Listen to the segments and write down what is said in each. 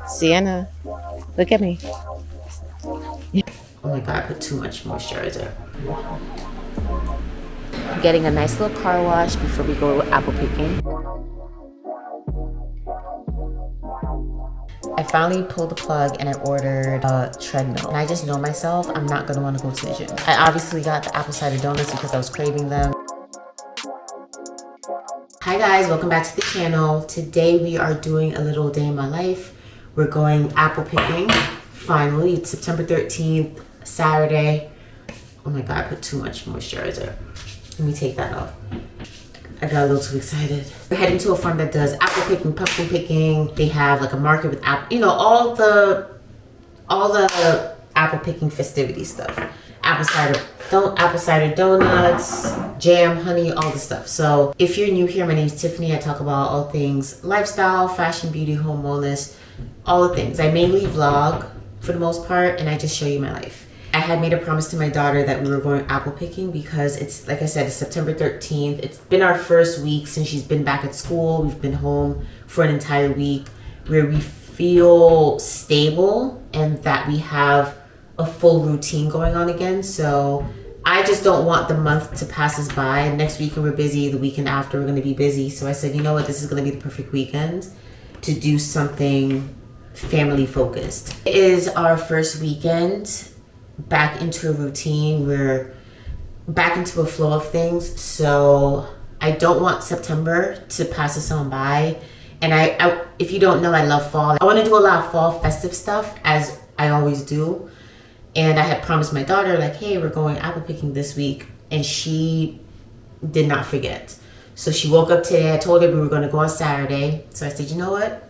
Sienna, look at me. Oh my god, I put too much moisturizer. Getting a nice little car wash before we go apple picking. I finally pulled the plug and I ordered a treadmill. And I just know myself, I'm not gonna wanna go to the gym. I obviously got the apple cider donuts because I was craving them. Hi guys, welcome back to the channel. Today we are doing a little day in my life. We're going apple picking. Finally, it's September 13th, Saturday. Oh my god, I put too much moisturizer. Let me take that off. I got a little too excited. We're heading to a farm that does apple picking, pumpkin picking. They have like a market with apple, you know, all the apple picking festivity stuff. Apple cider donuts, jam, honey, all the stuff. So if you're new here, my name is Tiffany. I talk about all things lifestyle, fashion, beauty, home wellness, all the things. I mainly vlog for the most part, and I just show you my life. I had made a promise to my daughter that we were going apple picking because it's, like I said, it's September 13th. It's been our first week since she's been back at school. We've been home for an entire week where we feel stable and that we have a full routine going on again. So I just don't want the month to pass us by. Next weekend we're busy. The weekend after we're going to be busy. So I said, you know what? This is going to be the perfect weekend to do something family focused. It is our first weekend back into a routine. We're back into a flow of things. So I don't want September to pass us on by. And I if you don't know, I love fall. I want to do a lot of fall festive stuff, as I always do. And I had promised my daughter, like, hey, we're going apple picking this week. And she did not forget. So she woke up today. I told her we were going to go on Saturday. So I said, you know what?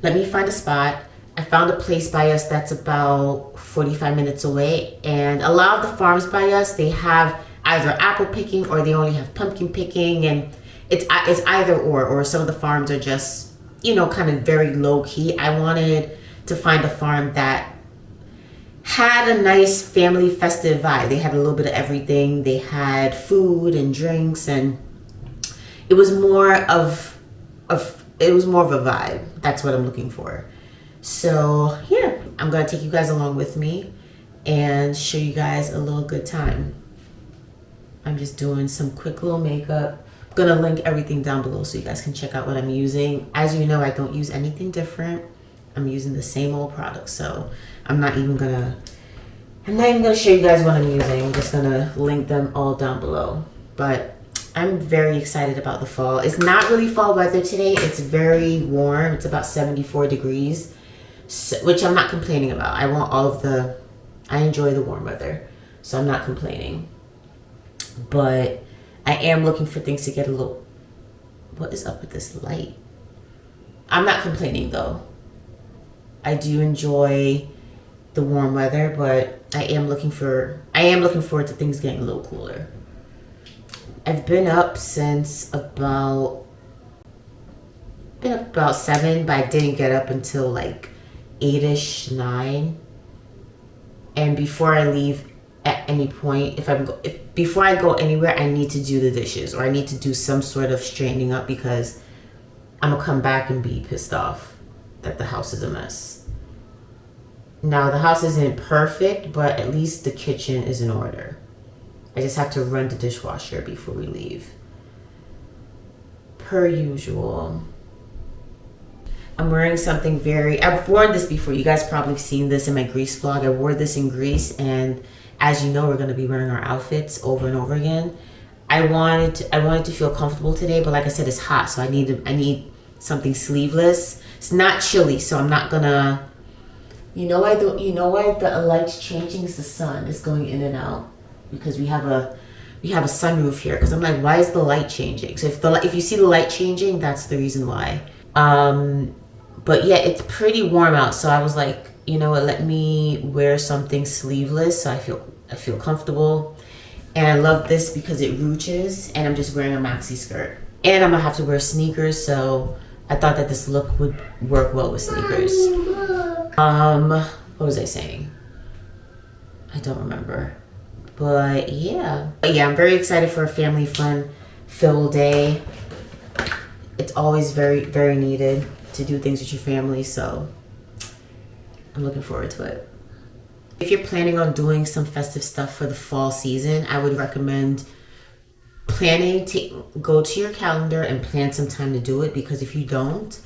Let me find a spot. I found a place by us that's about 45 minutes away. And a lot of the farms by us, they have either apple picking or they only have pumpkin picking. And it's either or some of the farms are just, you know, kind of very low key. I wanted to find a farm that had a nice family festive vibe. They had a little bit of everything. They had food and drinks, and it was more of a vibe. That's what I'm looking for. So yeah, I'm gonna take you guys along with me and show you guys a little good time. I'm just doing some quick little makeup. I'm gonna link everything down below so you guys can check out what I'm using. As you know, I don't use anything different. I'm using the same old products, so I'm not even gonna show you guys what I'm using. I'm just gonna link them all down below. But I'm very excited about the fall. It's not really fall weather today. It's very warm. It's about 74 degrees, which I'm not complaining about. I enjoy the warm weather, so I'm not complaining. But I am looking for things to get a little, what is up with this light? I'm not complaining though. I do enjoy the warm weather, but I am looking forward to things getting a little cooler. I've been up since about 7, but I didn't get up until like 8ish, 9. And before I leave at any point, before I go anywhere, I need to do the dishes or I need to do some sort of straightening up because I'm gonna come back and be pissed off that the house is a mess. Now the house isn't perfect, but at least the kitchen is in order. I just have to run the dishwasher before we leave. Per usual. I'm wearing something I've worn this before. You guys probably have seen this in my Greece vlog. I wore this in Greece, and as you know, we're gonna be wearing our outfits over and over again. I wanted to feel comfortable today, but like I said, it's hot, so I need something sleeveless. It's not chilly, so I'm not gonna. You know why the light's changing? Is the sun is going in and out because we have a sunroof here. Because I'm like, why is the light changing? So if you see the light changing, that's the reason why. But yeah, it's pretty warm out, so I was like, you know what? Let me wear something sleeveless so I feel comfortable. And I love this because it ruches, and I'm just wearing a maxi skirt, and I'm gonna have to wear sneakers, so I thought that this look would work well with sneakers. What was I saying? I don't remember. But yeah, I'm very excited for a family fun filled day. It's always very, very needed to do things with your family. So I'm looking forward to it. If you're planning on doing some festive stuff for the fall season, I would recommend planning to go to your calendar and plan some time to do it, because if you don't,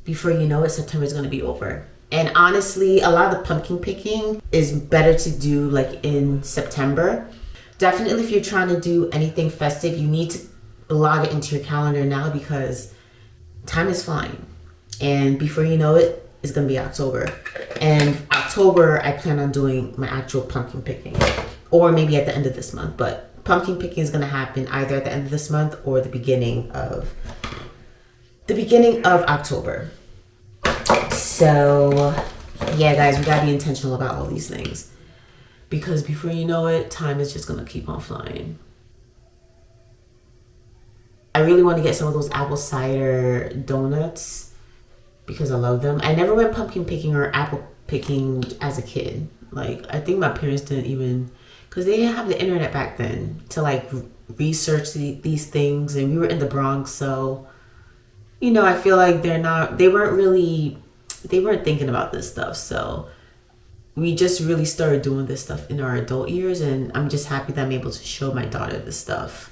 before you know it, September is going to be over. And honestly, a lot of the pumpkin picking is better to do like in September. Definitely if you're trying to do anything festive, you need to log it into your calendar now, because time is flying. And before you know it, it's going to be October. And October, I plan on doing my actual pumpkin picking, or maybe at the end of this month. But pumpkin picking is going to happen either at the end of this month or the beginning of October. So yeah, guys, we gotta be intentional about all these things, because before you know it, time is just gonna keep on flying. I really want to get some of those apple cider donuts because I love them. I never went pumpkin picking or apple picking as a kid. Like, I think my parents didn't even, because they didn't have the internet back then to like research these things, and we were in the Bronx, so you know, I feel like they weren't thinking about this stuff. So we just really started doing this stuff in our adult years, and I'm just happy that I'm able to show my daughter this stuff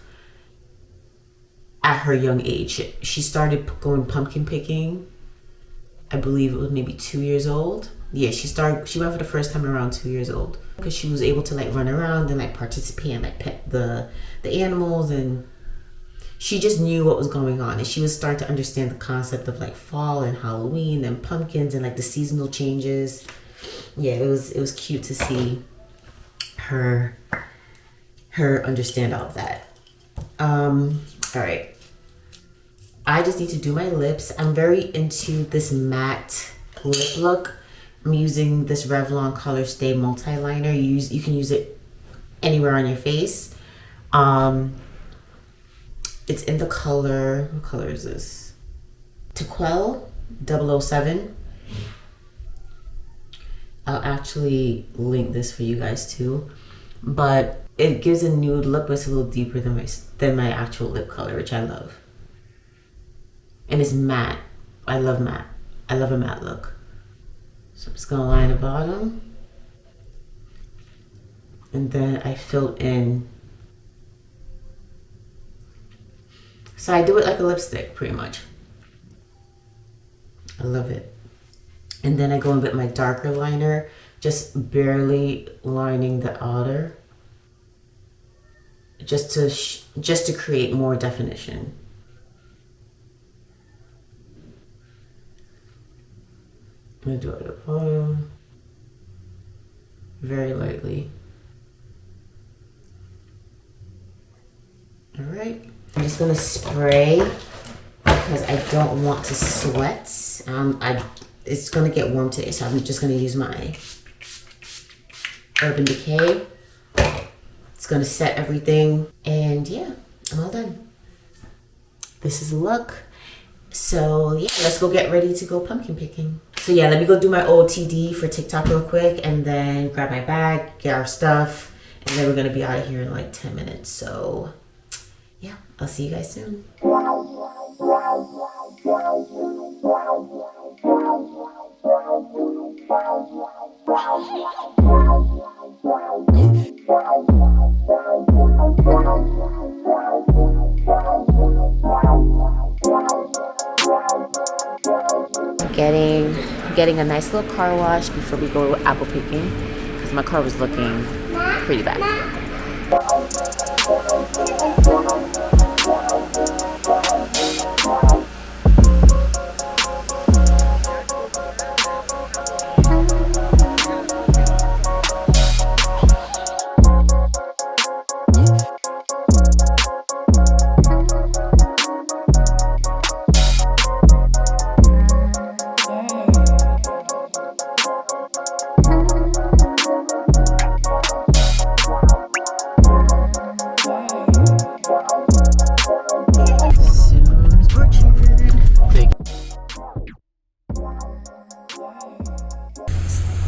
at her young age. She started going pumpkin picking, I believe it was maybe 2 years old. Yeah, she went for the first time around 2 years old, because she was able to like run around and like participate and like pet the animals, and she just knew what was going on, and she was starting to understand the concept of like fall and Halloween and pumpkins and like the seasonal changes. Yeah, it was cute to see her understand all of that. All right, I just need to do my lips. I'm very into this matte lip look. I'm using this Revlon Color Stay multi-liner. You can use it anywhere on your face. It's in the color, what color is this? Tequel 007. I'll actually link this for you guys too. But it gives a nude look, but it's a little deeper than my actual lip color, which I love. And it's matte. I love matte. I love a matte look. So I'm just gonna line the bottom. And then I fill in. So I do it like a lipstick, pretty much. I love it. And then I go in with my darker liner, just barely lining the outer, just to create more definition. I'm gonna do it at the bottom, very lightly. All right. I'm just gonna spray because I don't want to sweat. It's gonna get warm today, so I'm just gonna use my Urban Decay. It's gonna set everything, and yeah, I'm all done. This is the look. So yeah, let's go get ready to go pumpkin picking. So yeah, let me go do my OOTD for TikTok real quick, and then grab my bag, get our stuff, and then we're gonna be out of here in like 10 minutes. So yeah, I'll see you guys soon. Getting a nice little car wash before we go apple picking, because my car was looking pretty bad.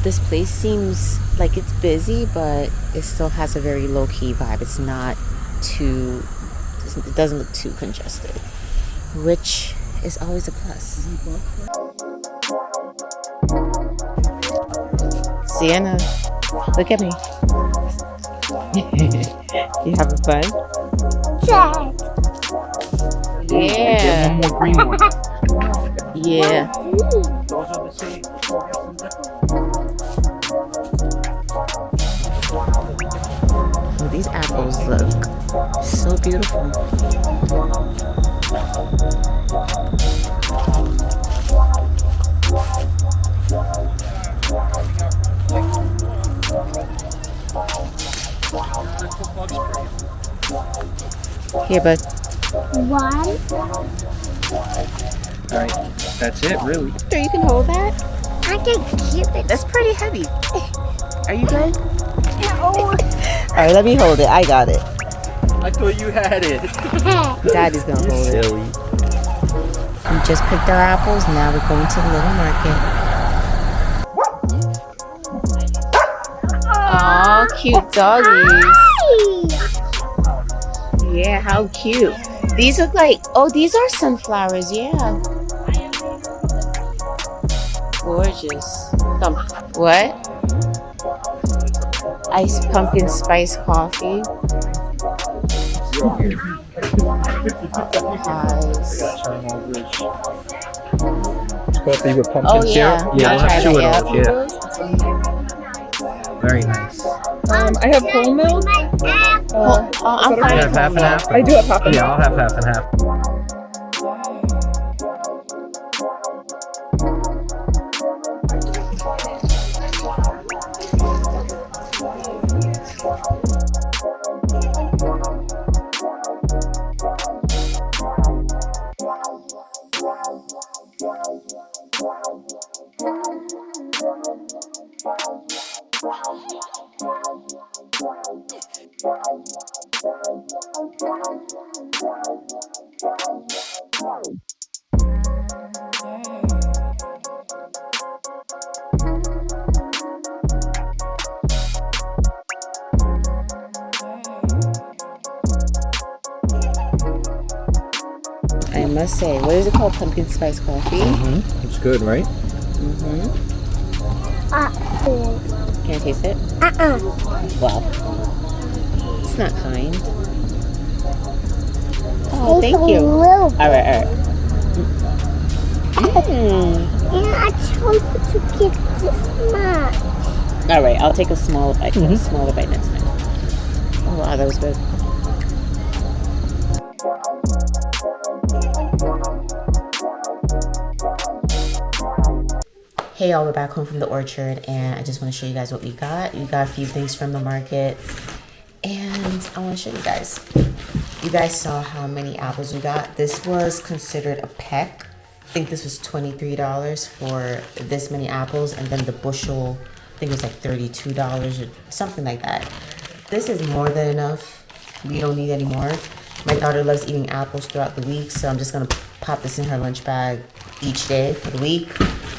This place seems like it's busy, but it still has a very low-key vibe. It's not too, it doesn't look too congested, which is always a plus. Sienna, look at me. You having fun? Yeah. One more green one. Yeah. Those are the same. Oh, these apples look so beautiful. Here, bud. One. All right, that's it, really. Sure, you can hold that. I can keep it. That's pretty heavy. Are you good? Oh. All right, let me hold it. I got it. I thought you had it. Daddy's gonna You're hold it. silly. We just picked our apples. Now we're going to the little market. Aw, cute doggies. Yeah, how cute. These look like, oh, these are sunflowers, yeah. Gorgeous. What? Iced pumpkin spice coffee. Nice. Coffee with pumpkin Oh, yeah. syrup? Yeah, I'll we'll try have two that, of those, yeah. Very nice. I have whole milk. I'm You fine. have half and half? I do have half and Yeah, I'll have half and half. I must say, what is it called? Pumpkin spice coffee? It's good, right? Can I taste it? Wow. It's not kind. Oh, thank you. All right. And I told you to get this much. All right, I'll take a small bite. A smaller bite next time. Oh, wow, that was good. Hey y'all, we're back home from the orchard and I just want to show you guys what we got. We got a few things from the market and I want to show you guys. You guys saw how many apples we got. This was considered a peck. I think this was $23 for this many apples, and then the bushel, I think it was like $32 or something like that. This is more than enough. We don't need any more. My daughter loves eating apples throughout the week, so I'm just gonna pop this in her lunch bag each day for the week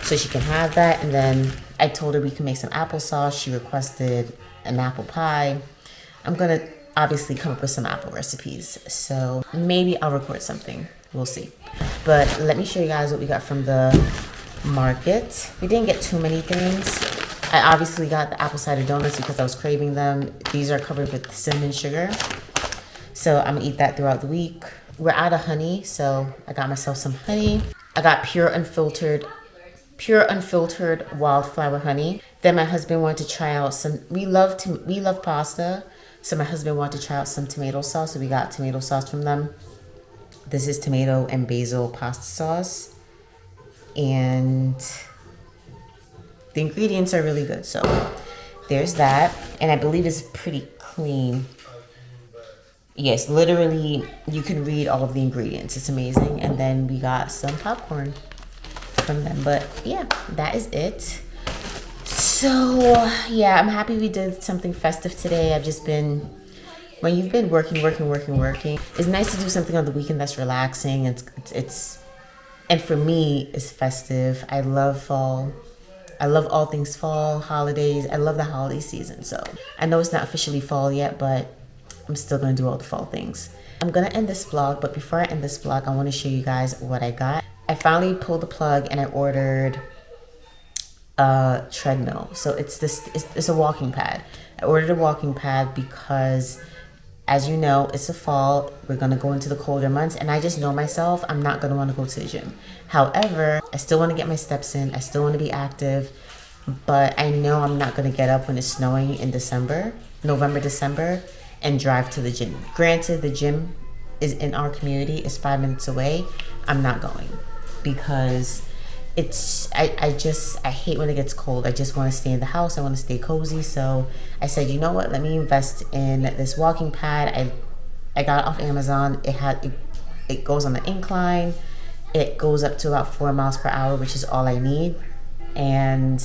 so she can have that. And then I told her we can make some applesauce. She requested an apple pie. I'm gonna obviously come up with some apple recipes, so maybe I'll record something. We'll see. But let me show you guys what we got from the market. We didn't get too many things. I obviously got the apple cider donuts because I was craving them. These are covered with cinnamon sugar, so I'm gonna eat that throughout the week. We're out of honey, so I got myself some honey. I got pure unfiltered wildflower honey. Then my husband wanted to try out some, we love pasta, so my husband wanted to try out some tomato sauce, so we got tomato sauce from them. This is tomato and basil pasta sauce, and the ingredients are really good, so there's that. And I believe it's pretty clean. Yes, literally you can read all of the ingredients. It's amazing. And then we got some popcorn from them. But yeah, that is it. So yeah, I'm happy we did something festive today. I've just been, when you've been working, it's nice to do something on the weekend that's relaxing. It's and for me, it's festive. I love fall. I love all things fall, holidays. I love the holiday season. So I know it's not officially fall yet, but I'm still gonna do all the fall things. I'm gonna end this vlog, but before I end this vlog, I wanna show you guys what I got. I finally pulled the plug and I ordered a treadmill. So it's a walking pad. I ordered a walking pad because, as you know, it's the fall. We're gonna go into the colder months, and I just know myself, I'm not gonna want to go to the gym. However, I still want to get my steps in. I still want to be active, but I know I'm not gonna get up when it's snowing in November, December, and drive to the gym. Granted, the gym is in our community, is 5 minutes away. I'm not going because I hate when it gets cold. I just want to stay in the house. I want to stay cozy. So I said, you know what? Let me invest in this walking pad. I got it off Amazon. It goes on the incline. It goes up to about 4 miles per hour, which is all I need. And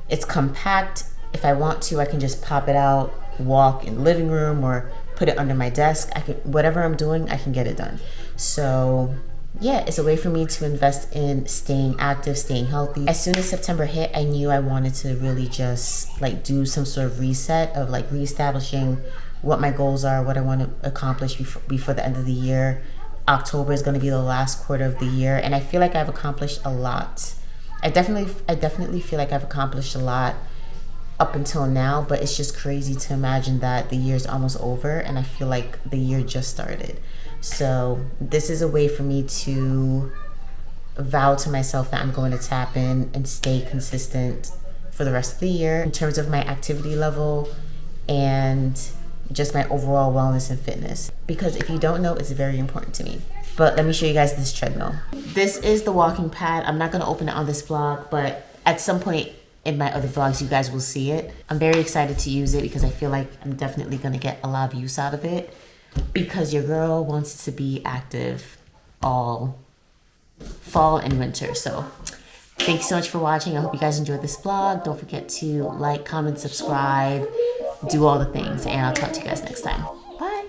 it's compact. If I want to, I can just pop it out, walk in the living room, or put it under my desk. Whatever I'm doing, I can get it done. So yeah, it's a way for me to invest in staying active, staying healthy. As soon as September hit, I knew I wanted to really just like do some sort of reset of like reestablishing what my goals are, what I want to accomplish before the end of the year. October is going to be the last quarter of the year, and I feel like I've accomplished a lot. I definitely feel like I've accomplished a lot up until now, but it's just crazy to imagine that the year's almost over and I feel like the year just started. So this is a way for me to vow to myself that I'm going to tap in and stay consistent for the rest of the year in terms of my activity level and just my overall wellness and fitness. Because if you don't know, it's very important to me. But let me show you guys this treadmill. This is the walking pad. I'm not going to open it on this vlog, but at some point in my other vlogs, you guys will see it. I'm very excited to use it because I feel like I'm definitely going to get a lot of use out of it, because your girl wants to be active all fall and winter. So thank you so much for watching. I hope you guys enjoyed this vlog. Don't forget to like, comment, subscribe, do all the things, and I'll talk to you guys next time. Bye.